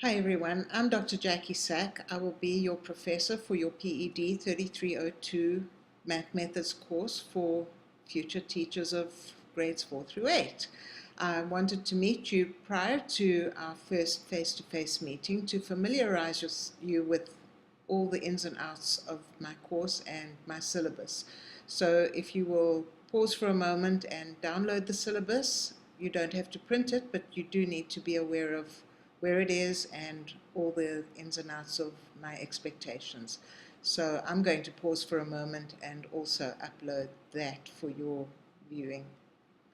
Hi everyone, I'm Dr. Jackie Sack. I will be your professor for your PED 3302 Math Methods course for future teachers of grades 4 through 8. I wanted to meet you prior to our first face-to-face meeting to familiarize you with all the ins and outs of my course and my syllabus. So if you will pause for a moment and download the syllabus, you don't have to print it, but you do need to be aware of where it is and all the ins and outs of my expectations. So I'm going to pause for a moment and also upload that for your viewing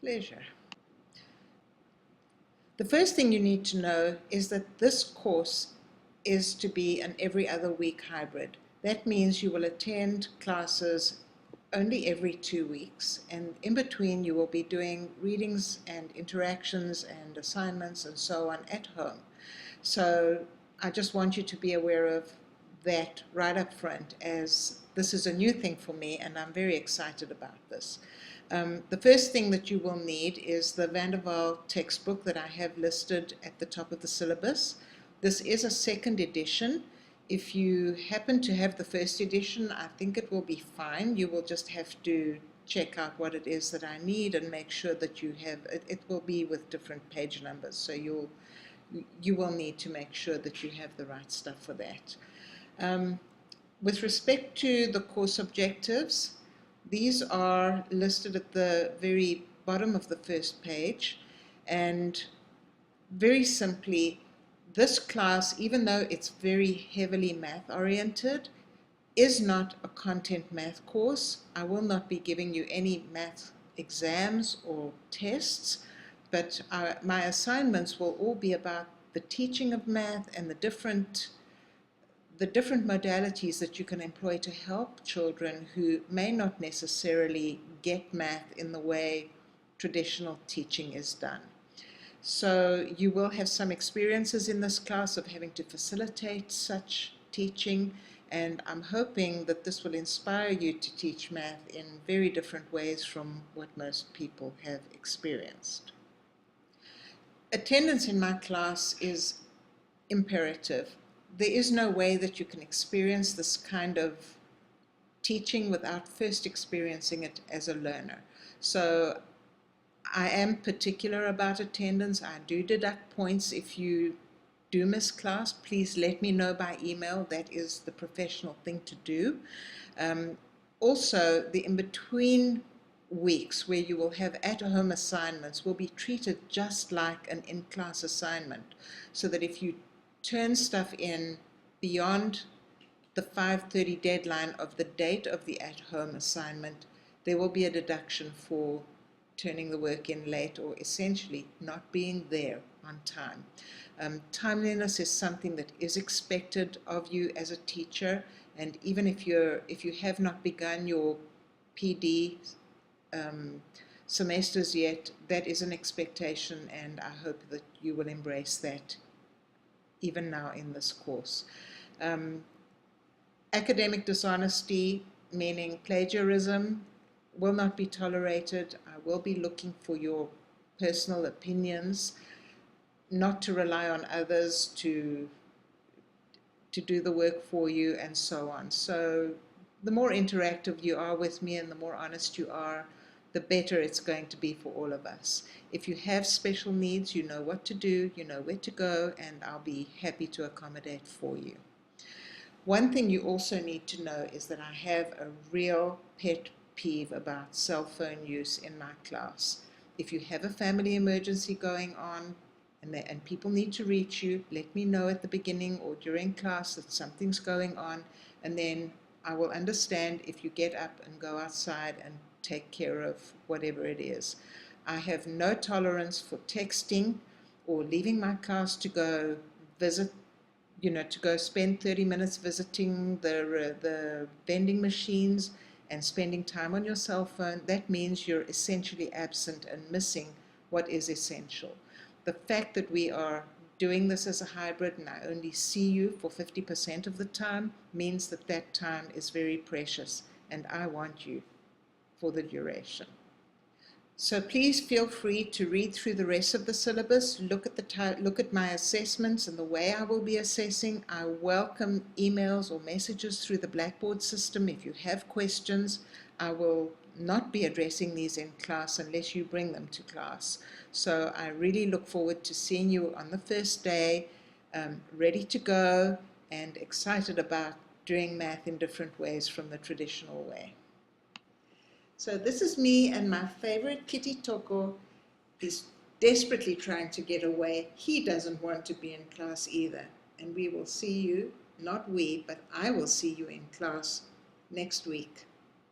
pleasure. The first thing you need to know is that this course is to be an every other week hybrid. That means you will attend classes only every 2 weeks, and in between you will be doing readings and interactions and assignments and so on at home. So I just want you to be aware of that right up front, as this is a new thing for me and I'm very excited about this. The first thing that you will need is the Van der Waal textbook that I have listed at the top of the syllabus. This is a second edition. If you happen to have the first edition, I think it will be fine. You will just have to check out what it is that I need and make sure that you have it. It will be with different page numbers, so you will need to make sure that you have the right stuff for that. With respect to the course objectives, these are listed at the very bottom of the first page, and very simply, this class, even though it's very heavily math oriented, is not a content math course. I will not be giving you any math exams or tests, but my assignments will all be about the teaching of math and the different modalities that you can employ to help children who may not necessarily get math in the way traditional teaching is done. So you will have some experiences in this class of having to facilitate such teaching, and I'm hoping that this will inspire you to teach math in very different ways from what most people have experienced. Attendance in my class is imperative. There is no way that you can experience this kind of teaching without first experiencing it as a learner. So I am particular about attendance. I do deduct points if you do miss class. Please let me know by email. That is the professional thing to do. Also, the in-between weeks where you will have at-home assignments will be treated just like an in-class assignment, so that if you turn stuff in beyond the 5:30 deadline of the date of the at-home assignment, there will be a deduction for turning the work in late or essentially not being there on time. Timeliness is something that is expected of you as a teacher, and even if you have not begun your PD semesters yet, that is an expectation, and I hope that you will embrace that even now in this course. Academic dishonesty, meaning plagiarism, will not be tolerated. I will be looking for your personal opinions, not to rely on others to do the work for you, and so on. So the more interactive you are with me and the more honest you are, the better it's going to be for all of us. If you have special needs, you know what to do, you know where to go, and I'll be happy to accommodate for you. One thing you also need to know is that I have a real pet peeve about cell phone use in my class. If you have a family emergency going on and people need to reach you, let me know at the beginning or during class that something's going on, and then I will understand if you get up and go outside and take care of whatever it is. I have no tolerance for texting or leaving my class to go visit, to go spend 30 minutes visiting the vending machines and spending time on your cell phone. That means you're essentially absent and missing what is essential. The fact that we are doing this as a hybrid and I only see you for 50% of the time means that that time is very precious, and I want you for the duration. So please feel free to read through the rest of the syllabus, look at my assessments and the way I will be assessing. I welcome emails or messages through the Blackboard system. If you have questions, I will not be addressing these in class unless you bring them to class. So I really look forward to seeing you on the first day, ready to go and excited about doing math in different ways from the traditional way. So this is me and my favorite kitty Toko. He's desperately trying to get away. He doesn't want to be in class either. And we will see you, not we, but I will see you in class next week,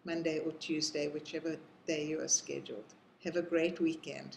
Monday or Tuesday, whichever day you are scheduled. Have a great weekend.